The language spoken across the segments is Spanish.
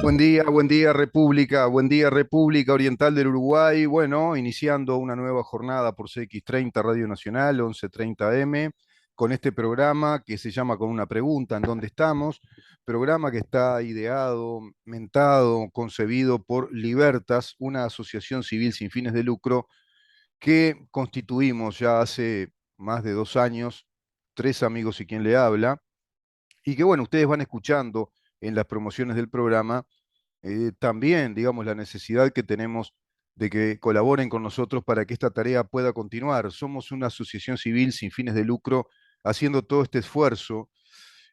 buen día República Oriental del Uruguay. Bueno, iniciando una nueva jornada por CX30 Radio Nacional, 11:30 M, con este programa que se llama Con una pregunta, ¿en dónde estamos? Programa que está ideado, mentado, concebido por Libertas, una asociación civil sin fines de lucro que constituimos ya hace más de 2 años, tres amigos y quien le habla, y que bueno, ustedes van escuchando en las promociones del programa también, digamos, la necesidad que tenemos de que colaboren con nosotros para que esta tarea pueda continuar. Somos una asociación civil sin fines de lucro haciendo todo este esfuerzo,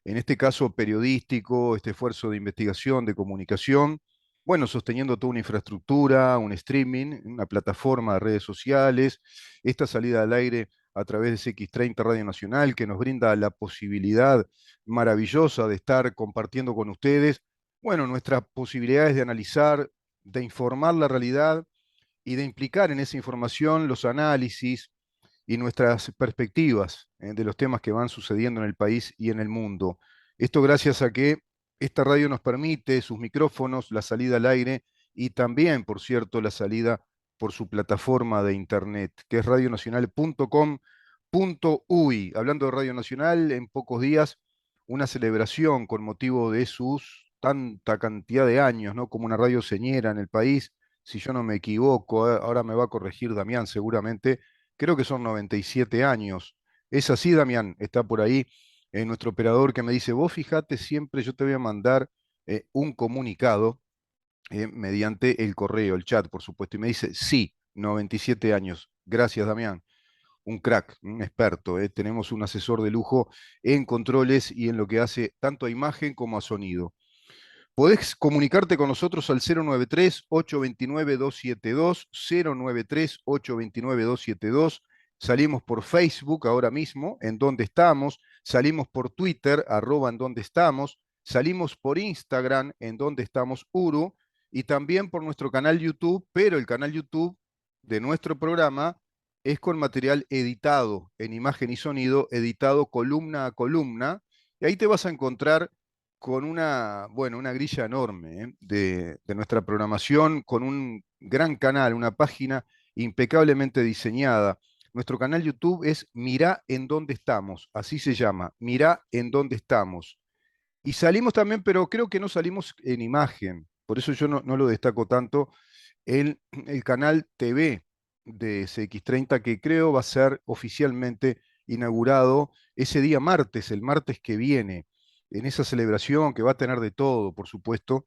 en este caso periodístico, este esfuerzo de investigación, de comunicación, bueno, sosteniendo toda una infraestructura, un streaming, una plataforma de redes sociales, esta salida al aire a través de CX30 Radio Nacional, que nos brinda la posibilidad maravillosa de estar compartiendo con ustedes, bueno, nuestras posibilidades de analizar, de informar la realidad y de implicar en esa información los análisis y nuestras perspectivas de los temas que van sucediendo en el país y en el mundo. Esto gracias a que esta radio nos permite sus micrófonos, la salida al aire y también, por cierto, la salida por su plataforma de internet, que es radionacional.com.uy. Hablando de Radio Nacional, en pocos días una celebración con motivo de sus tanta cantidad de años, ¿no? Como una radio señera en el país, si yo no me equivoco, ahora me va a corregir Damián seguramente, creo que son 97 años. Es así, Damián, está por ahí nuestro operador que me dice, vos fijate, siempre yo te voy a mandar un comunicado mediante el correo, el chat, por supuesto. Y me dice, sí, 97 años. Gracias, Damián. Un crack, un experto. Tenemos un asesor de lujo en controles y en lo que hace tanto a imagen como a sonido. Podés comunicarte con nosotros al 093-829-272, 093-829-272. Salimos por Facebook ahora mismo, en donde estamos. Salimos por Twitter, arroba en donde estamos. Salimos por Instagram, en donde estamos Uru. Y también por nuestro canal YouTube, pero el canal YouTube de nuestro programa es con material editado, en imagen y sonido, editado columna a columna. Y ahí te vas a encontrar con una, bueno, una grilla enorme de nuestra programación, con un gran canal, una página impecablemente diseñada. Nuestro canal YouTube es Mirá en dónde estamos, así se llama, Mirá en dónde estamos. Y salimos también, pero creo que no salimos en imagen, por eso yo no lo destaco tanto, el canal TV de CX30, que creo va a ser oficialmente inaugurado ese día martes, el martes que viene, en esa celebración que va a tener de todo, por supuesto.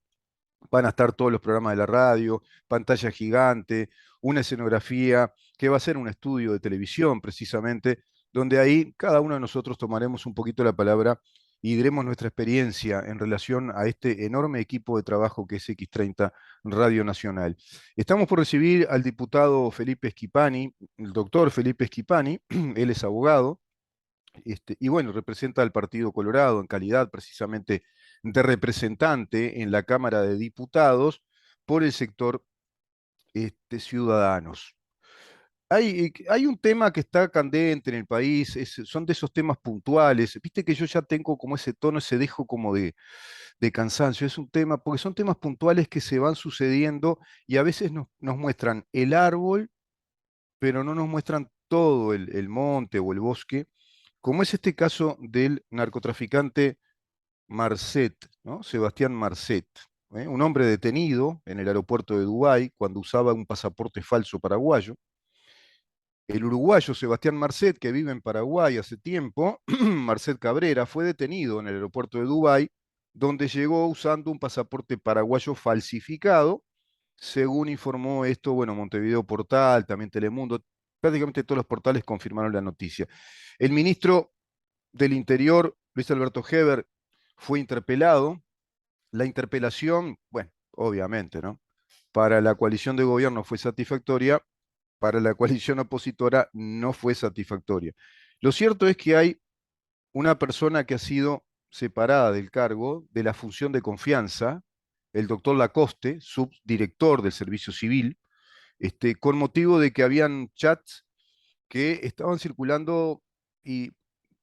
Van a estar todos los programas de la radio, pantalla gigante, una escenografía que va a ser un estudio de televisión precisamente, donde ahí cada uno de nosotros tomaremos un poquito la palabra y diremos nuestra experiencia en relación a este enorme equipo de trabajo que es X30 Radio Nacional. Estamos por recibir al diputado Felipe Schipani, el doctor Felipe Schipani, él es abogado, y bueno, representa al Partido Colorado en calidad precisamente de representante en la Cámara de Diputados por el sector Ciudadanos. Hay un tema que está candente en el país, son de esos temas puntuales. Viste que yo ya tengo como ese tono, ese dejo como de cansancio. Es un tema, porque son temas puntuales que se van sucediendo y a veces nos muestran el árbol, pero no nos muestran todo el monte o el bosque, como es este caso del narcotraficante Marcet, ¿no? Sebastián Marcet, un hombre detenido en el aeropuerto de Dubái cuando usaba un pasaporte falso paraguayo. El uruguayo Sebastián Marcet, que vive en Paraguay hace tiempo, Marcet Cabrera, fue detenido en el aeropuerto de Dubái, donde llegó usando un pasaporte paraguayo falsificado, según informó esto, bueno, Montevideo Portal, también Telemundo, prácticamente todos los portales confirmaron la noticia. El ministro del Interior, Luis Alberto Heber, fue interpelado. La interpelación, bueno, obviamente, ¿no? Para la coalición de gobierno fue satisfactoria, para la coalición opositora no fue satisfactoria. Lo cierto es que hay una persona que ha sido separada del cargo de la función de confianza, el doctor Lacoste, subdirector del Servicio Civil, con motivo de que habían chats que estaban circulando y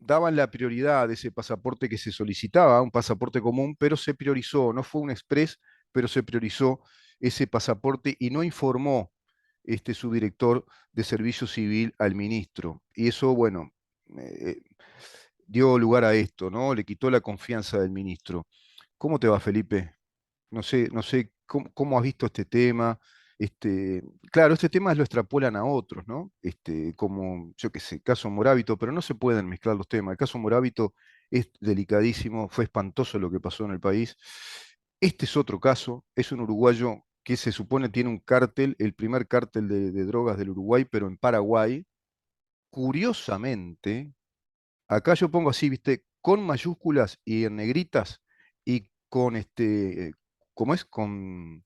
daban la prioridad de ese pasaporte que se solicitaba, un pasaporte común, pero se priorizó, no fue un express pero se priorizó ese pasaporte y no informó su director de servicio civil al ministro. Y eso, bueno, eh, dio lugar a esto, ¿no? Le quitó la confianza del ministro. ¿Cómo te va, Felipe? No sé cómo has visto este tema. Claro, este tema lo extrapolan a otros, ¿no? Como, yo qué sé, caso Morávito, pero no se pueden mezclar los temas. El caso Morávito es delicadísimo, fue espantoso lo que pasó en el país. Este es otro caso, es un uruguayo que se supone tiene un cártel, el primer cártel de drogas del Uruguay, pero en Paraguay. Curiosamente, acá yo pongo así, viste, con mayúsculas y en negritas y con ¿cómo es? Con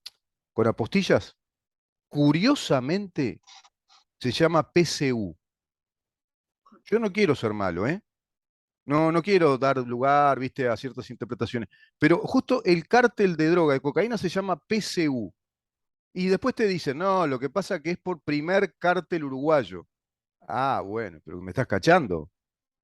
apostillas. Curiosamente se llama PCU. Yo no quiero ser malo, ¿eh? No quiero dar lugar, viste, a ciertas interpretaciones. Pero justo el cártel de droga de cocaína se llama PCU. Y después te dicen, no, lo que pasa que es por primer cártel uruguayo. Ah, bueno, pero me estás cachando.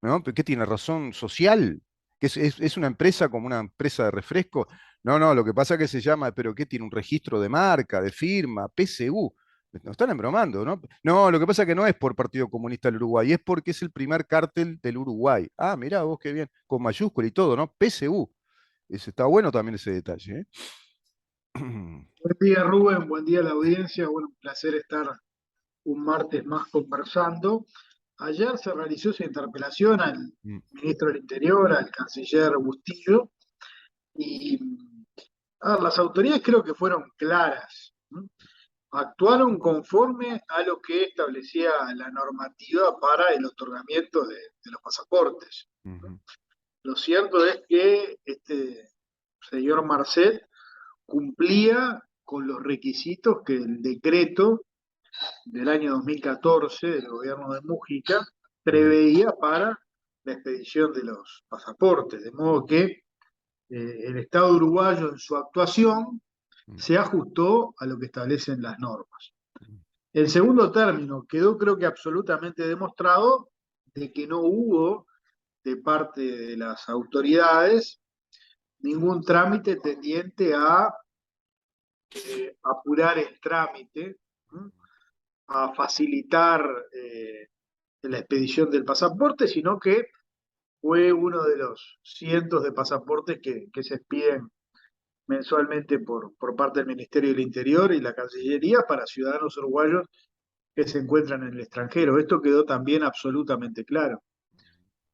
¿No? ¿Pero qué tiene razón social? ¿Que es una empresa como una empresa de refresco? No, lo que pasa es que se llama, pero ¿qué tiene un registro de marca, de firma, PSU? Nos están embromando, ¿no? No, lo que pasa es que no es por Partido Comunista del Uruguay, es porque es el primer cártel del Uruguay. Ah, mirá vos qué bien, con mayúscula y todo, ¿no? PSU. Está bueno también ese detalle, ¿eh? Buen día, Rubén. Buen día a la audiencia. Bueno, un placer estar un martes más conversando. Ayer se realizó esa interpelación al Mm, ministro del Interior, al canciller Bustillo, y a ver, las autoridades creo que fueron claras, ¿no? Actuaron conforme a lo que establecía la normativa para el otorgamiento de los pasaportes. ujú, Lo cierto es que este señor Marcet cumplía con los requisitos que el decreto del año 2014 del gobierno de Mujica mm, preveía para la expedición de los pasaportes, de modo que el Estado uruguayo en su actuación mm, se ajustó a lo que establecen las normas. mm, En segundo término, quedó creo que absolutamente demostrado de que no hubo de parte de las autoridades ningún trámite tendiente a apurar el trámite, ¿no? A facilitar la expedición del pasaporte, sino que fue uno de los cientos de pasaportes que se expiden mensualmente por parte del Ministerio del Interior y la Cancillería para ciudadanos uruguayos que se encuentran en el extranjero. Esto quedó también absolutamente claro.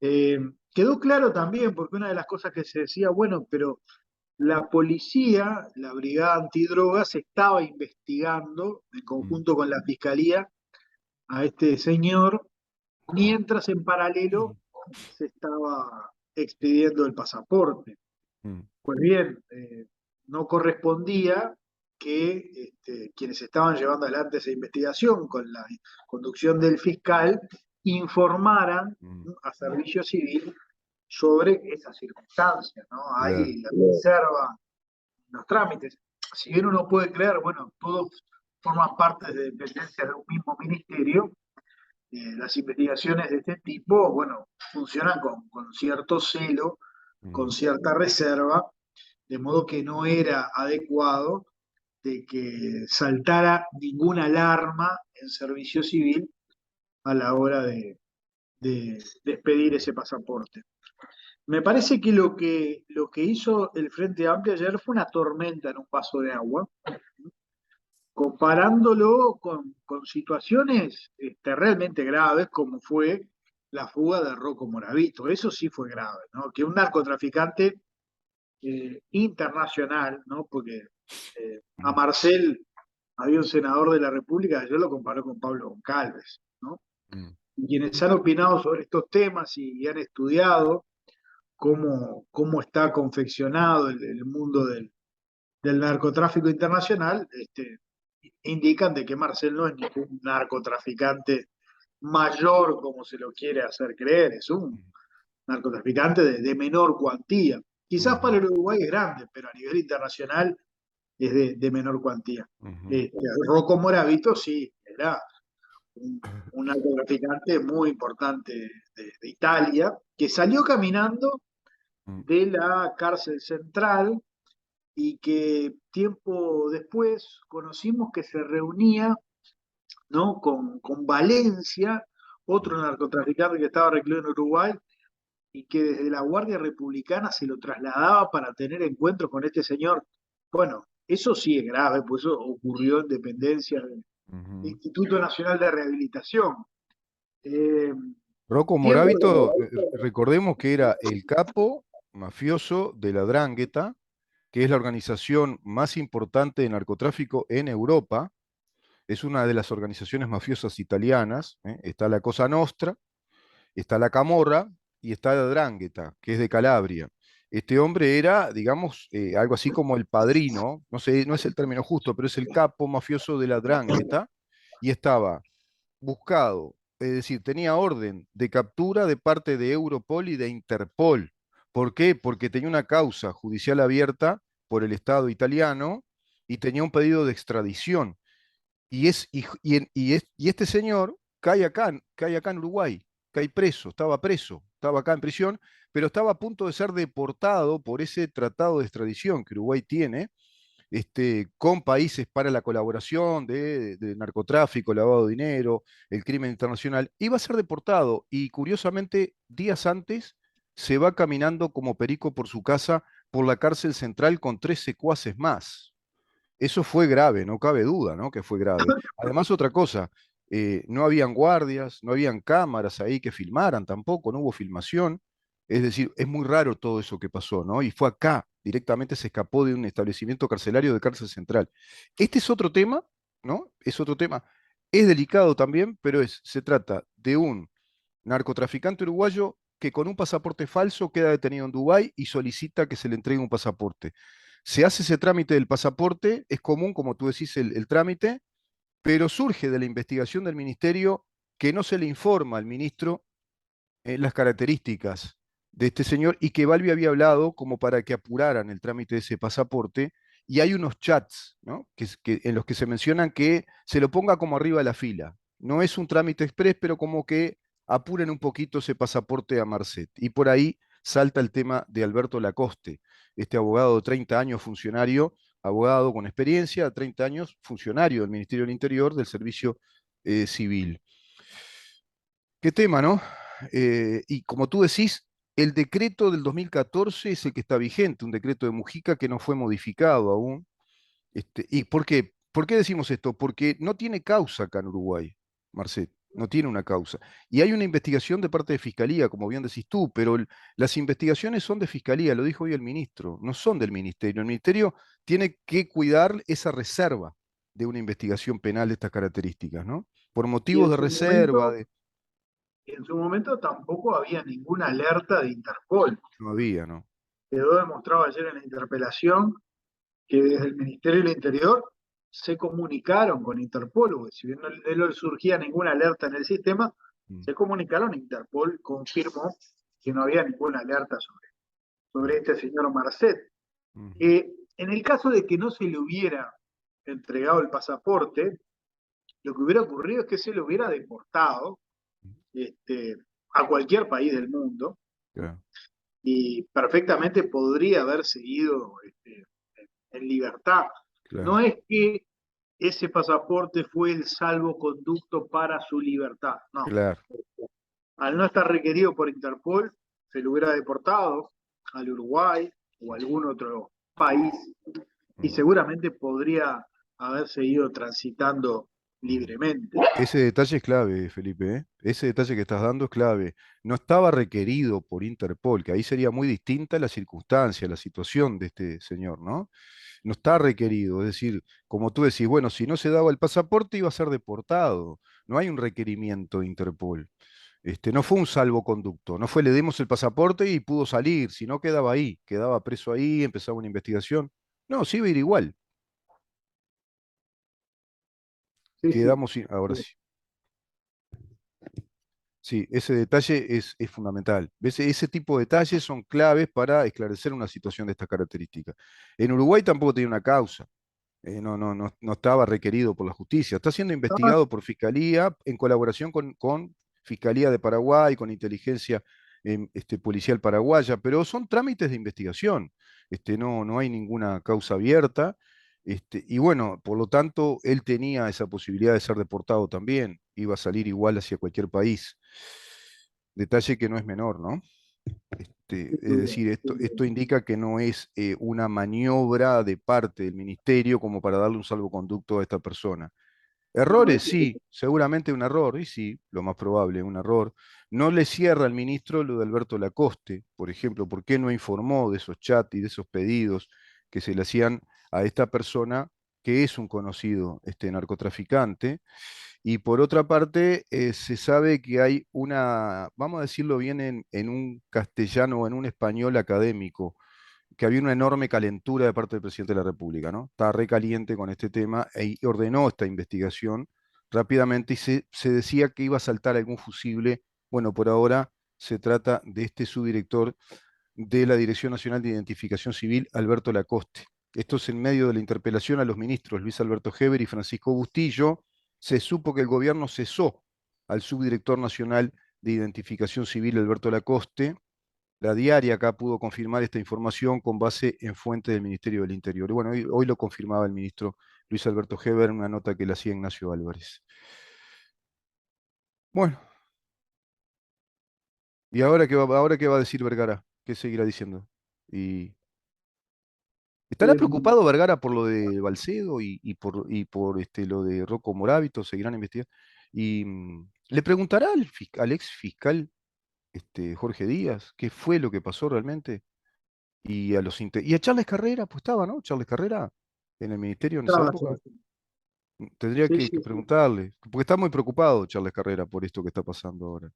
Eh, Quedó claro también porque una de las cosas que se decía, bueno, pero la policía, la brigada antidrogas, estaba investigando en mm, conjunto con la fiscalía a este señor, mientras en paralelo se estaba expidiendo el pasaporte. mm, Pues bien, no correspondía que quienes estaban llevando adelante esa investigación con la conducción del fiscal informaran, mm. ¿no?, a Servicio Civil sobre esas circunstancias, ¿no? Claro. Hay la reserva, los trámites. Si bien uno puede creer, bueno, todos forman parte de dependencias de un mismo ministerio, las investigaciones de este tipo, bueno, funcionan con cierto celo, con Mm, cierta reserva, de modo que no era adecuado de que saltara ninguna alarma en servicio civil a la hora de expedir ese pasaporte. Me parece que lo que hizo el Frente Amplio ayer fue una tormenta en un vaso de agua, comparándolo con situaciones realmente graves como fue la fuga de Rocco Moravito. Eso sí fue grave, ¿no? Que un narcotraficante internacional, ¿no? Porque a mm, Marcel había un senador de la República, yo lo comparó con Pablo Goncalves, ¿no? mm, Y quienes han opinado sobre estos temas y han estudiado cómo está confeccionado el mundo del narcotráfico internacional, indican de que Marcel no es ningún narcotraficante mayor como se lo quiere hacer creer, es un narcotraficante de menor cuantía. Quizás mm, para el Uruguay es grande, pero a nivel internacional es de menor cuantía. mm, Rocco Moravito sí, era un narcotraficante muy importante de Italia, que salió caminando mm, de la cárcel central y que tiempo después conocimos que se reunía, ¿no? con Valencia, otro narcotraficante que estaba recluido en Uruguay, y que desde la Guardia Republicana se lo trasladaba para tener encuentros con este señor. Bueno, eso sí es grave, pues eso ocurrió en dependencia del Ujú. Instituto Nacional de Rehabilitación. Eh, Rocco tiempo Moravito, recordemos que era el capo mafioso de la 'Ndrangheta, que es la organización más importante de narcotráfico en Europa. Es una de las organizaciones mafiosas italianas. Está la Cosa Nostra, está la Camorra y está la 'Ndrangheta, que es de Calabria. Este hombre era, digamos, algo así como el padrino, no sé, no es el término justo, pero es el capo mafioso de la 'Ndrangheta, y estaba buscado, es decir, tenía orden de captura de parte de Europol y de Interpol. ¿Por qué? Porque tenía una causa judicial abierta por el Estado italiano y tenía un pedido de extradición. Y este señor cae acá en Uruguay, cae preso, estaba acá en prisión, pero estaba a punto de ser deportado por ese tratado de extradición que Uruguay tiene, con países para la colaboración de narcotráfico, lavado de dinero, el crimen internacional. Iba a ser deportado y curiosamente días antes se va caminando como perico por su casa por la cárcel central con 3 secuaces más. Eso fue grave, no cabe duda, ¿no? Que fue grave. Además, otra cosa, no habían guardias, no habían cámaras ahí que filmaran tampoco, no hubo filmación. Es decir, es muy raro todo eso que pasó, ¿no? Y fue acá, directamente se escapó de un establecimiento carcelario de cárcel central. Este es otro tema, ¿no? Es otro tema. Es delicado también, pero se trata de un narcotraficante uruguayo que con un pasaporte falso queda detenido en Dubái y solicita que se le entregue un pasaporte. Se hace ese trámite del pasaporte, es común, como tú decís, el trámite, pero surge de la investigación del ministerio que no se le informa al ministro las características de este señor y que Balbi había hablado como para que apuraran el trámite de ese pasaporte. Y hay unos chats, ¿no? En los que se mencionan que se lo ponga como arriba de la fila. No es un trámite express, pero como que apuren un poquito ese pasaporte a Marcet. Y por ahí salta el tema de Alberto Lacoste, este abogado de 30 años funcionario, abogado con experiencia, 30 años funcionario del Ministerio del Interior, del Servicio Civil. Qué tema, ¿no? Y como tú decís, el decreto del 2014 es el que está vigente, un decreto de Mujica que no fue modificado aún. ¿Y por qué? ¿Por qué decimos esto? Porque no tiene causa acá en Uruguay, Marcet, no tiene una causa. Y hay una investigación de parte de Fiscalía, como bien decís tú, pero las investigaciones son de Fiscalía, lo dijo hoy el ministro, no son del Ministerio. El Ministerio tiene que cuidar esa reserva de una investigación penal de estas características, ¿no? Por y motivos de reserva, en su momento tampoco había ninguna alerta de Interpol. no había, ¿no? Quedó demostrado ayer en la interpelación que desde el Ministerio del Interior se comunicaron con Interpol, porque si bien no surgía ninguna alerta en el sistema, Mm, se comunicaron, Interpol confirmó que no había ninguna alerta sobre este señor Marcet. mm, En el caso de que no se le hubiera entregado el pasaporte, lo que hubiera ocurrido es que se le hubiera deportado mm, este, a cualquier país del mundo claro, y perfectamente podría haber seguido en libertad. No claro, es que ese pasaporte fue el salvoconducto para su libertad, no. claro. Al no estar requerido por Interpol, se lo hubiera deportado al Uruguay o a algún otro país y Mm, seguramente podría haber seguido transitando mm. libremente. Ese detalle es clave, Felipe, ¿eh? Ese detalle que estás dando es clave. No estaba requerido por Interpol, que ahí sería muy distinta la circunstancia, la situación de este señor, ¿no? No está requerido, es decir, como tú decís, bueno, si no se daba el pasaporte iba a ser deportado. No hay un requerimiento de Interpol. No fue un salvoconducto, no fue le demos el pasaporte y pudo salir, sino quedaba ahí, quedaba preso ahí, empezaba una investigación. No, sí iba a ir igual. Sí, sí. Ahora sí. Sí, ese detalle es fundamental. ¿Ves? Ese tipo de detalles son claves para esclarecer una situación de estas características. En Uruguay tampoco tenía una causa. No estaba requerido por la justicia. Está siendo No, investigado por Fiscalía en colaboración con Fiscalía de Paraguay, con inteligencia policial paraguaya, pero son trámites de investigación. No hay ninguna causa abierta. Y bueno, por lo tanto, él tenía esa posibilidad de ser deportado también, iba a salir igual hacia cualquier país. Detalle que no es menor, ¿no? Sin Es duda, decir, esto, sin duda. esto indica que no es una maniobra de parte del ministerio como para darle un salvoconducto a esta persona. No, Errores, sí, seguramente un error, y sí, lo más probable, un error. No le cierra al ministro lo de Alberto Lacoste, por ejemplo, ¿por qué no informó de esos chats y de esos pedidos que se le hacían a esta persona que es un conocido narcotraficante? Y por otra parte, se sabe que hay una, vamos a decirlo bien en un castellano o en un español académico, que había una enorme calentura de parte del presidente de la República, ¿no? Estaba recaliente con este tema e ordenó esta investigación rápidamente y se decía que iba a saltar algún fusible. Bueno, por ahora se trata de este subdirector de la Dirección Nacional de Identificación Civil, Alberto Lacoste. Esto es en medio de la interpelación a los ministros Luis Alberto Heber y Francisco Bustillo. Se supo que el gobierno cesó al subdirector nacional de Identificación Civil, Alberto Lacoste. La diaria acá pudo confirmar esta información con base en fuentes del Ministerio del Interior. Y bueno, hoy lo confirmaba el ministro Luis Alberto Heber en una nota que le hacía Ignacio Álvarez. Bueno, ¿y ahora qué va a decir Vergara? ¿Qué seguirá diciendo? Y ¿estará Em, preocupado Vergara por lo de Balcedo y por lo de Rocco Moravito? ¿Seguirán investigando? Y le preguntará al ex fiscal Jorge Díaz qué fue lo que pasó realmente. Y a Charles Carrera, pues estaba, ¿no? Charles Carrera en el ministerio en esa estaba, época. sí, Tendría sí, que sí, sí. preguntarle, porque está muy preocupado Charles Carrera por esto que está pasando ahora.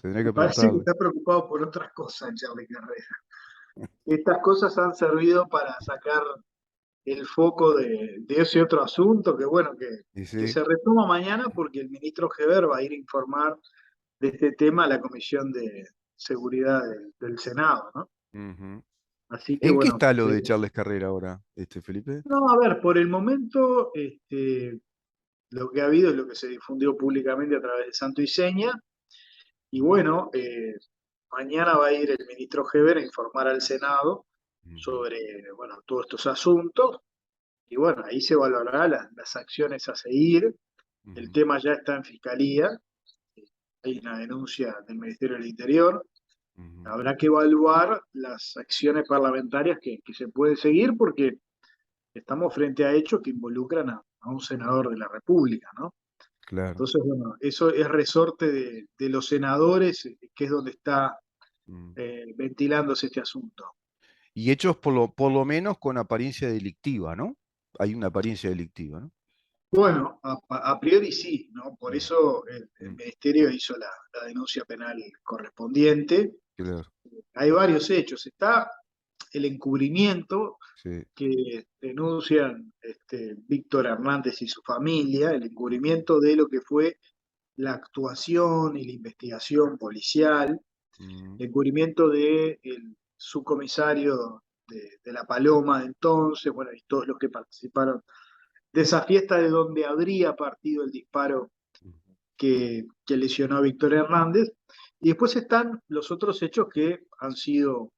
Tendría Me que parece que preguntarle. está preocupado por otras cosas, Charlie Carrera. Estas cosas han servido para sacar el foco de ese otro asunto que, bueno, Y que sí. se retoma mañana porque el ministro Heber va a ir a informar de este tema a la Comisión de Seguridad del Senado, ¿no? Ujú. Así que, ¿En qué bueno, está lo de Charles Carrera ahora, Felipe? no, a ver, por el momento, lo que ha habido es lo que se difundió públicamente a través de Santo y Seña, y bueno, mañana va a ir el ministro Heber a informar al Senado Ujú, sobre, bueno, todos estos asuntos, y bueno, ahí se valorará las acciones a seguir. El ujú, tema ya está en fiscalía, hay una denuncia del Ministerio del Interior. ujú. Habrá que evaluar las acciones parlamentarias que se pueden seguir porque estamos frente a hechos que involucran a un senador de la República, ¿no? Claro. Entonces, bueno, eso es resorte de los senadores, que es donde está Mm. ventilándose este asunto. Y hechos por lo menos con apariencia delictiva, ¿no? Hay una apariencia delictiva, ¿no? Bueno, a priori sí, ¿no? Por Mm, eso el mm, Ministerio hizo la denuncia penal correspondiente. claro, Hay varios hechos. Está el encubrimiento sí. que denuncian Víctor Hernández y su familia, el Ujú, encubrimiento de lo que fue la actuación y la investigación policial, mm, el encubrimiento de el subcomisario de La Paloma de entonces, bueno, y todos los que participaron de esa fiesta de donde habría partido el disparo ujú, que lesionó a Víctor Hernández. Y después están los otros hechos que han sido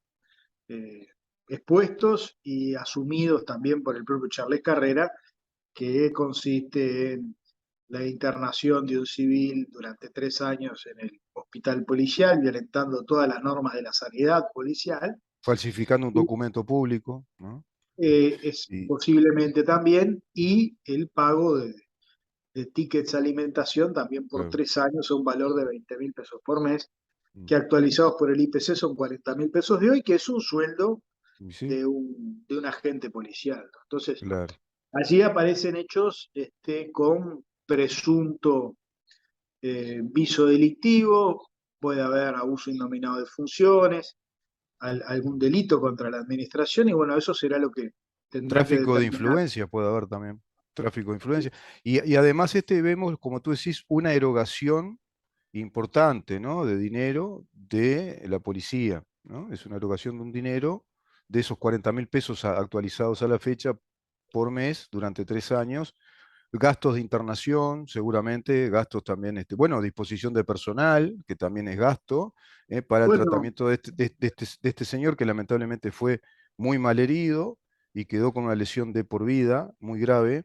eh, expuestos y asumidos también por el propio Charles Carrera, que consiste en la internación de un civil durante 3 años en el hospital policial, violentando todas las normas de la sanidad policial. falsificando un Y, documento público, ¿no? es Y, posiblemente también, y el pago de tickets de alimentación también por claro, 3 años a un valor de 20.000 pesos por mes, mm, que actualizados por el IPC son 40.000 pesos de hoy, que es un sueldo y sí, de un agente policial, ¿no? Entonces, claro. allí aparecen hechos con presunto viso delictivo, puede haber abuso indominado de funciones, algún delito contra la administración, y bueno, eso será lo que tendrá que Tráfico de determinar. influencia puede haber también. Tráfico de influencia. Y además vemos, como tú decís, una erogación importante, ¿no? De dinero de la policía, ¿no? Es una erogación de un dinero de esos 40.000 pesos actualizados a la fecha por mes durante 3 años, gastos de internación, seguramente, gastos también, bueno, disposición de personal, que también es gasto, para el Bueno, tratamiento de este señor que lamentablemente fue muy mal herido y quedó con una lesión de por vida muy grave.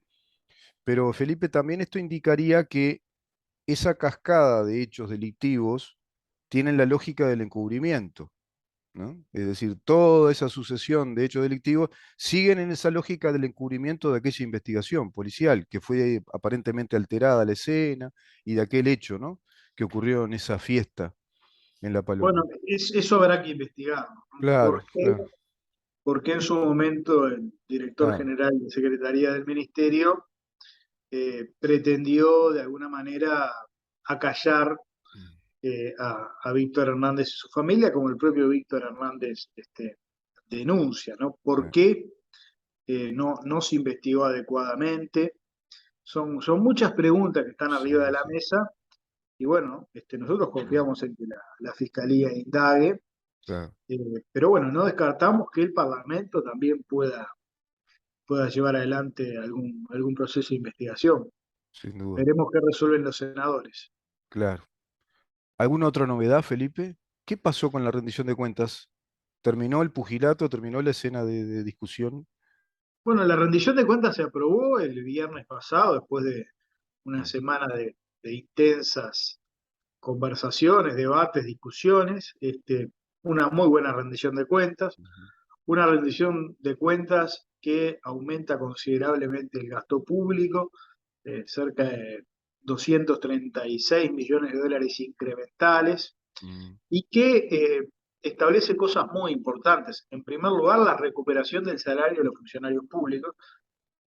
Pero Felipe, también esto indicaría que esa cascada de hechos delictivos tienen la lógica del encubrimiento, ¿no? Es decir, toda esa sucesión de hechos delictivos siguen en esa lógica del encubrimiento de aquella investigación policial, que fue aparentemente alterada la escena y de aquel hecho, ¿no? Que ocurrió en esa fiesta en La bueno, Paloma. eso habrá que investigar, ¿no? Claro, claro, ¿Por qué en su momento el director claro. general de Secretaría del Ministerio pretendió de alguna manera acallar a Víctor Hernández y su familia, como el propio Víctor Hernández denuncia, ¿no? ¿Por Claro. qué no se investigó adecuadamente? Son muchas preguntas que están Sí, arriba de la sí, mesa y bueno, nosotros confiamos en que la Fiscalía indague, claro, pero bueno, no descartamos que el Parlamento también pueda llevar adelante algún proceso de investigación. sin duda, Veremos qué resuelven los senadores. claro. ¿Alguna otra novedad, Felipe? ¿Qué pasó con la rendición de cuentas? ¿Terminó el pugilato? ¿Terminó la escena de discusión? Bueno, la rendición de cuentas se aprobó el viernes pasado, después de una Mm, semana de intensas conversaciones, debates, discusiones, una muy buena rendición de cuentas, ujú, una rendición de cuentas que aumenta considerablemente el gasto público, cerca de 236 millones de dólares incrementales, mm, y que establece cosas muy importantes. En primer lugar, la recuperación del salario de los funcionarios públicos,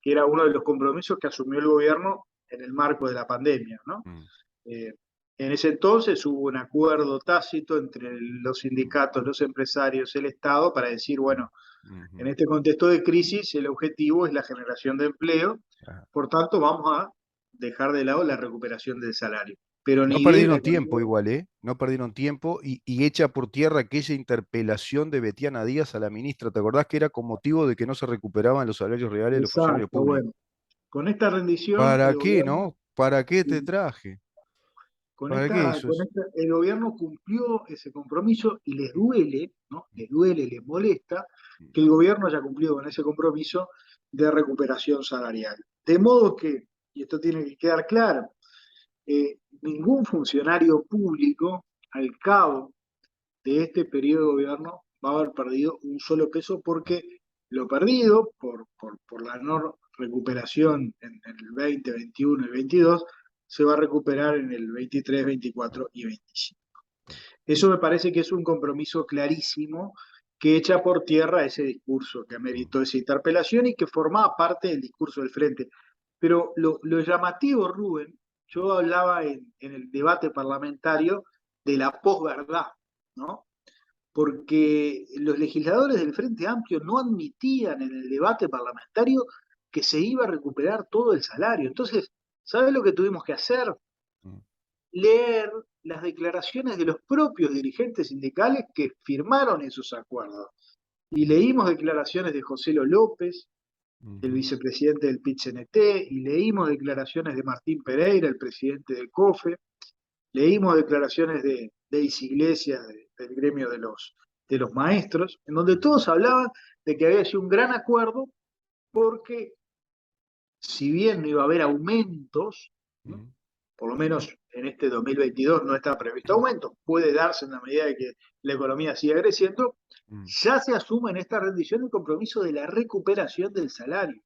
que era uno de los compromisos que asumió el gobierno en el marco de la pandemia, ¿no? mm, Eh, en ese entonces hubo un acuerdo tácito entre los mm, sindicatos, los empresarios, el Estado, para decir, mm, bueno, en ujú. este contexto de crisis el objetivo es la generación de empleo, Ah. por tanto vamos a dejar de lado la recuperación del salario. Pero No ni bien la perdieron tiempo economía... igual, ¿eh? No perdieron tiempo y echa por tierra aquella interpelación de Betiana Díaz a la ministra. ¿Te acordás que era con motivo de que no se recuperaban los salarios reales de los funcionarios Exacto, bueno. públicos? Con esta rendición, ¿Para qué, no? ¿Para qué te traje? ¿Para qué hizo eso? el gobierno cumplió ese compromiso y les duele, ¿no? Les duele, les molesta que el gobierno haya cumplido con ese compromiso de recuperación salarial. De modo que, y esto tiene que quedar claro, ningún funcionario público al cabo de este periodo de gobierno va a haber perdido un solo peso porque lo perdido por la no recuperación en el 20, 21 y 22 se va a recuperar en el 23, 24 y 25. Eso me parece que es un compromiso clarísimo que echa por tierra ese discurso que ameritó esa interpelación y que formaba parte del discurso del frente. Pero lo llamativo, Rubén, yo hablaba en el debate parlamentario de la posverdad, ¿no? Porque los legisladores del Frente Amplio no admitían en el debate parlamentario que se iba a recuperar todo el salario. Entonces, ¿sabes lo que tuvimos que hacer? Leer las declaraciones de los propios dirigentes sindicales que firmaron esos acuerdos. Y leímos declaraciones de José Lo López, el vicepresidente del PIT-CNT, y leímos declaraciones de Martín Pereira, el presidente del COFE, leímos declaraciones de Deis Iglesias, del gremio de los maestros, en donde todos hablaban de que había sido un gran acuerdo porque si bien no iba a haber aumentos, ¿no? Por lo menos en este 2022 no está previsto aumento, puede darse en la medida de que la economía siga creciendo, ya se asume en esta rendición el compromiso de la recuperación del salario.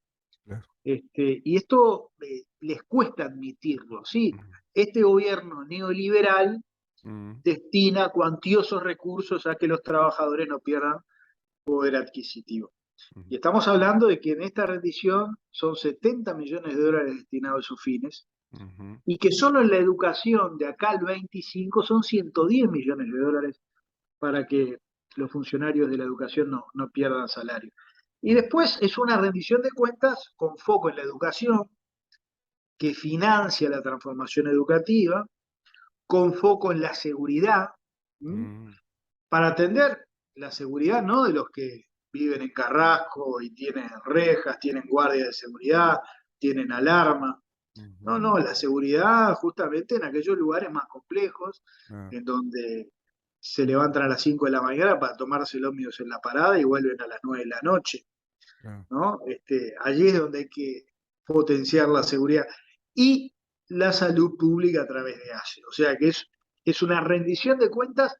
Y esto les cuesta admitirlo, ¿sí? Este gobierno neoliberal destina cuantiosos recursos a que los trabajadores no pierdan poder adquisitivo. Y estamos hablando de que en esta rendición son 70 millones de dólares destinados a esos fines, y que solo en la educación de acá al 25 son 110 millones de dólares para que los funcionarios de la educación no pierdan salario. Y después es una rendición de cuentas con foco en la educación, que financia la transformación educativa, con foco en la seguridad, ¿m? Para atender la seguridad no de los que viven en Carrasco y tienen rejas, tienen guardia de seguridad, tienen alarma, No, Ujú. no, la seguridad justamente en aquellos lugares más complejos, Ah, en donde se levantan a las 5 de la mañana para tomarse el ómnibus en la parada y vuelven a las 9 de la noche, ah, ¿no? Allí es donde hay que potenciar la seguridad y la salud pública a través de ASE. O sea que es una rendición de cuentas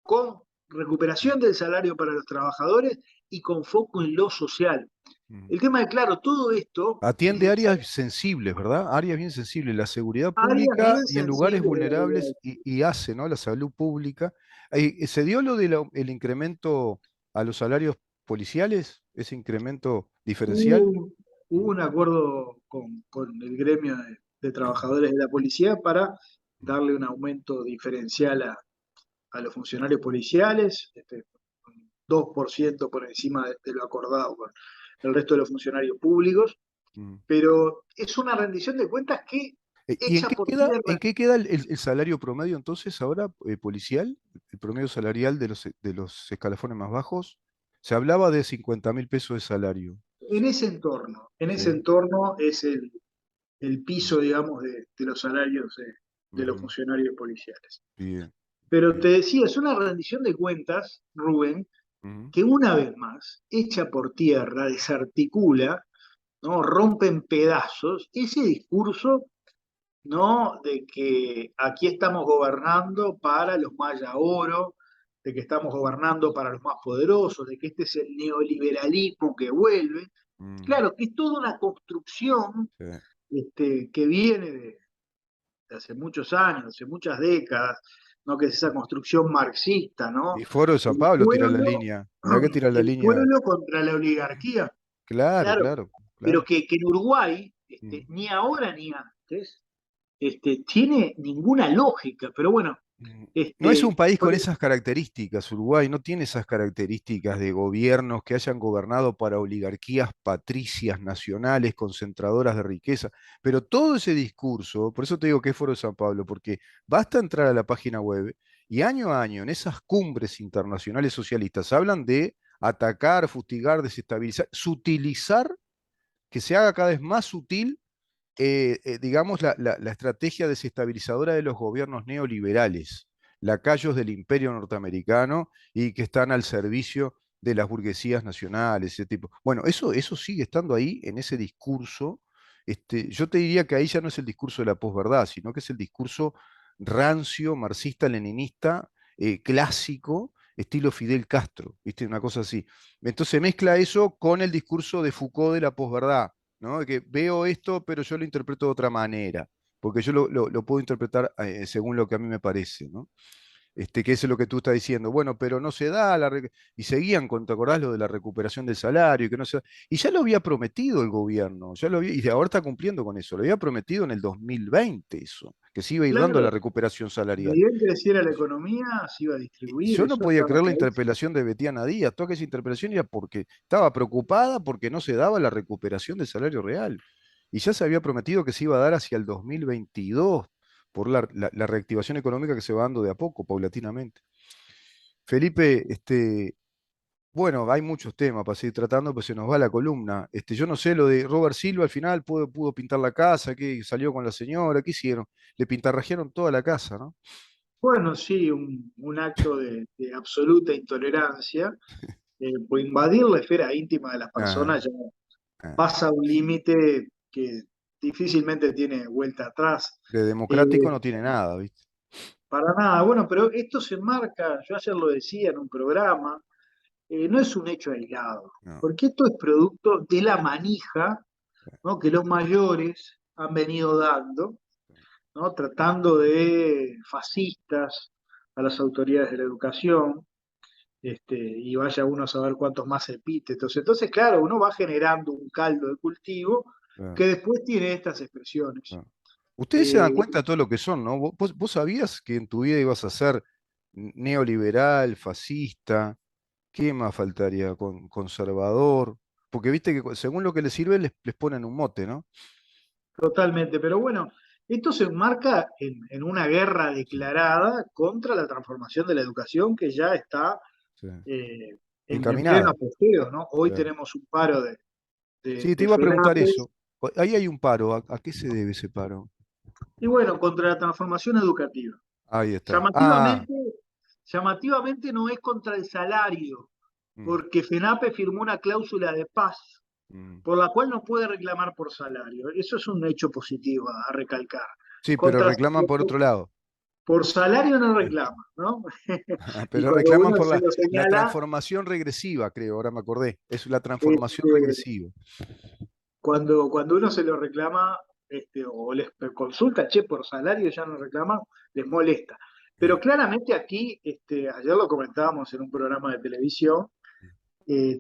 con recuperación del salario para los trabajadores y con foco en lo social. mm. El tema es, claro, todo esto es Atiende áreas necesario. sensibles, ¿verdad? Áreas bien sensibles, la seguridad Áreas pública bien y en lugares sensibles de la vida. vulnerables y hace, ¿no? La salud pública. ¿Se dio lo del el incremento a los salarios policiales? ¿Ese incremento diferencial? Hubo un acuerdo con el gremio de trabajadores de la policía para darle un aumento diferencial a los funcionarios policiales, un 2% por encima de lo acordado con el resto de los funcionarios públicos, Mm. pero es una rendición de cuentas que ¿Y echa por tierra. en qué queda el salario promedio entonces ahora, policial? El promedio salarial de los escalafones más bajos. Se hablaba de 50.000 pesos de salario. En ese Sí. entorno es el Mm, piso, digamos, de los salarios de los ujú. funcionarios policiales. Bien, Pero bien. te decía, es una rendición de cuentas, Rubén, Ujú, que una vez más echa por tierra, desarticula, ¿no? Rompe en pedazos ese discurso, ¿no? De que aquí estamos gobernando para los maya oro, de que estamos gobernando para los más poderosos, de que este es el neoliberalismo que vuelve. mm, Claro, que es toda una construcción sí. que viene de hace muchos años, hace muchas décadas, ¿no? Que es esa construcción marxista, ¿no? Y Foro de San El Pablo tira la pueblo, línea. Mirá que tira la el línea. pueblo contra la oligarquía, Claro, claro, claro, pero claro. que en Uruguay, Mm, ni ahora ni antes, tiene ninguna lógica, pero bueno, mm. No es un este, país por- con esas características. Uruguay no tiene esas características de gobiernos que hayan gobernado para oligarquías patricias nacionales, concentradoras de riqueza. Pero todo ese discurso, por eso te digo que es Foro de San Pablo, porque basta entrar a la página web y año a año en esas cumbres internacionales socialistas hablan de atacar, fustigar, desestabilizar, sutilizar, que se haga cada vez más sutil, digamos, la estrategia desestabilizadora de los gobiernos neoliberales, lacayos del imperio norteamericano y que están al servicio de las burguesías nacionales, ese tipo. Bueno, eso sigue estando ahí en ese discurso. Yo te diría que ahí ya no es el discurso de la posverdad, sino que es el discurso rancio, marxista-leninista, clásico, estilo Fidel Castro, ¿viste? Una cosa así. Entonces mezcla eso con el discurso de Foucault de la posverdad, ¿no? De que veo esto, pero yo lo interpreto de otra manera, porque yo lo puedo interpretar, según lo que a mí me parece, ¿no? Que es lo que tú estás diciendo. Bueno, pero no se da y seguían con, ¿te acordás lo de la recuperación del salario? Y que no se y ya lo había prometido el gobierno, y ahora está cumpliendo con eso. Lo había prometido en el 2020 eso, que se iba a ir dando la claro, recuperación ni salarial. bien creciera la economía, se iba a Y distribuir, yo no eso podía estaba creer la clarísimo. interpelación de Betiana Díaz. Toda esa interpelación era porque estaba preocupada porque no se daba la recuperación del salario real. Y ya se había prometido que se iba a dar hacia el 2022 por la reactivación económica que se va dando de a poco, paulatinamente. Felipe, bueno, hay muchos temas para seguir tratando, pues se nos va la columna. Yo no sé, lo de Robert Silva al final pudo pintar la casa, que salió con la señora, ¿qué hicieron? Le pintarrajearon toda la casa, ¿no? Bueno, sí, un acto de absoluta intolerancia, por invadir la esfera íntima de las Ah, personas ya ah. pasa un límite que difícilmente tiene vuelta atrás. De Eh, democrático no tiene nada, ¿viste? para nada, bueno, pero esto se enmarca, yo ayer lo decía en un programa, no es un hecho aislado, No. porque esto es producto de la manija, ¿no? Que los mayores han venido dando, ¿no? Tratando de fascistas a las autoridades de la educación, y vaya uno a saber cuántos más epítetos. Entonces, claro, uno va generando un caldo de cultivo Claro, que después tiene estas expresiones. claro. Ustedes se dan Eh, cuenta de todo lo que son, ¿no? ¿Vos sabías que en tu vida ibas a ser neoliberal, fascista? ¿Qué más faltaría? Conservador. Porque viste que según lo que les sirve les ponen un mote, ¿no? Totalmente, pero bueno, esto se enmarca en una guerra Sí, declarada contra la transformación de la educación que ya está sí. en pleno Encaminada. apogeo, ¿no? Hoy Claro. tenemos un paro Sí, te de iba a preguntar FENAPES, eso. Ahí hay un paro. ¿A qué se debe ese paro? Y bueno, contra la transformación educativa. Ahí está. Ah, Llamativamente, llamativamente no es contra el salario, mm, porque FENAPE firmó una cláusula de paz mm. por la cual no puede reclamar por salario. Eso es un hecho positivo a recalcar. Sí, pero Contra, reclaman por otro lado. por salario no Eh, reclama, ¿no? Y Pero cuando reclaman uno por se lo la señala, transformación regresiva, creo, ahora me acordé. Es la transformación este, regresiva. cuando uno se lo reclama, o les consulta, che, por salario ya no reclaman, les molesta. Pero claramente aquí, ayer lo comentábamos en un programa de televisión,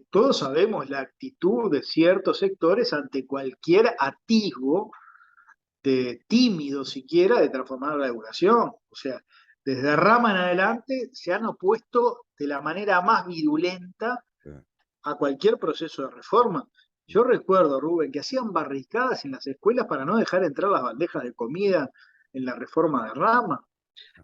todos sabemos la actitud de ciertos sectores ante cualquier atisbo de tímido siquiera de transformar la educación. O sea, desde Rama en adelante se han opuesto de la manera más virulenta a cualquier proceso de reforma. Yo recuerdo, Rubén, que hacían barricadas en las escuelas para no dejar entrar las bandejas de comida en la reforma de Rama.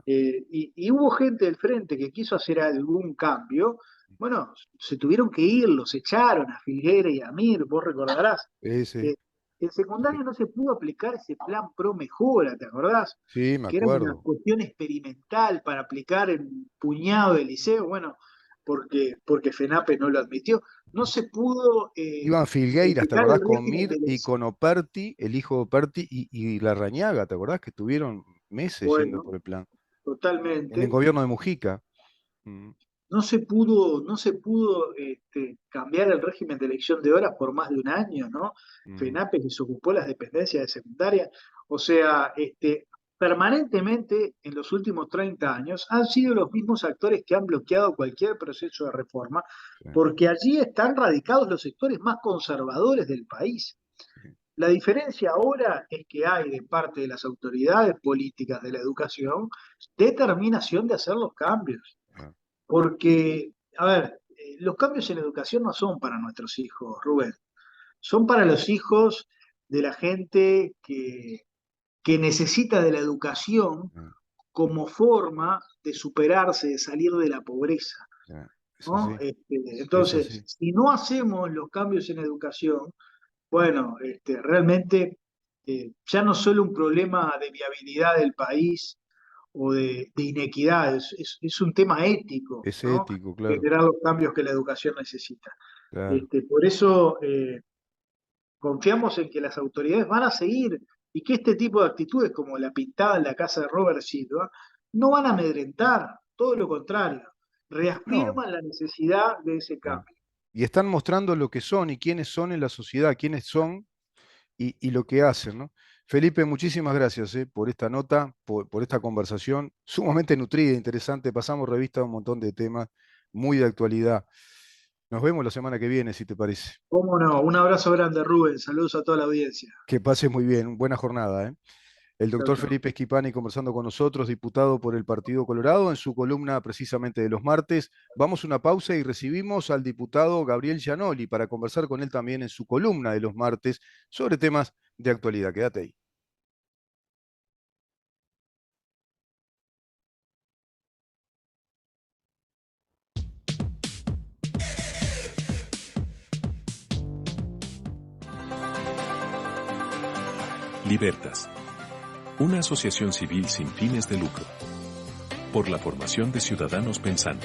Y hubo gente del frente que quiso hacer algún cambio. Bueno, se tuvieron que ir, los echaron a Figuera y a Mir, vos recordarás. Ese, Eh, en secundaria no se pudo aplicar ese plan pro mejora, ¿te acordás? sí, me Que era una acuerdo. cuestión experimental para aplicar en un puñado de liceos, bueno, porque FENAPE no lo admitió. No se pudo Iban Filgueiras, ¿te modificar el acordás? Con régimen Mir de y los... con Operti, el hijo de Operti y Larrañaga, ¿te acordás? Que tuvieron meses yendo Bueno, por el plan. En el totalmente. gobierno de Mujica. Mm, No se pudo cambiar el régimen de elección de horas por más de un año, ¿no? mm. FENAPE que se ocupó las dependencias de secundaria. O sea, permanentemente en los últimos 30 años han sido los mismos actores que han bloqueado cualquier proceso de reforma, Sí, porque allí están radicados los sectores más conservadores del país. sí, La diferencia ahora es que hay de parte de las autoridades políticas de la educación determinación de hacer los cambios. ah, Porque, a ver, los cambios en educación no son para nuestros hijos, Rubén. Son para los hijos de la gente que necesita de la educación ah, como forma de superarse, de salir de la pobreza, ah. Es ¿no? así, es Entonces, así. si no hacemos los cambios en educación, bueno, realmente ya no solo un problema de viabilidad del país o de inequidad, es un tema ético, Es ¿no? ético, claro, Generar los cambios que la educación necesita. claro. Por eso confiamos en que las autoridades van a seguir y que este tipo de actitudes, como la pintada en la casa de Robert Silva, no van a amedrentar, todo lo contrario, No, reafirman la necesidad de ese ah. cambio. Y están mostrando lo que son y quiénes son en la sociedad, quiénes son y lo que hacen, ¿no? Felipe, muchísimas gracias, por esta nota, por esta conversación sumamente nutrida, interesante. Pasamos revista a un montón de temas muy de actualidad. Nos vemos la semana que viene, si te parece. Cómo no, un abrazo grande, Rubén, saludos a toda la audiencia. Que pases muy bien, buena jornada, ¿eh? El Chao, doctor chao. Felipe Esquipani conversando con nosotros, diputado por el Partido Colorado, en su columna precisamente de los martes. Vamos a una pausa y recibimos al diputado Gabriel Gianoli para conversar con él también en su columna de los martes sobre temas de actualidad. Quédate ahí. Libertas. Una asociación civil sin fines de lucro. Por la formación de ciudadanos pensantes.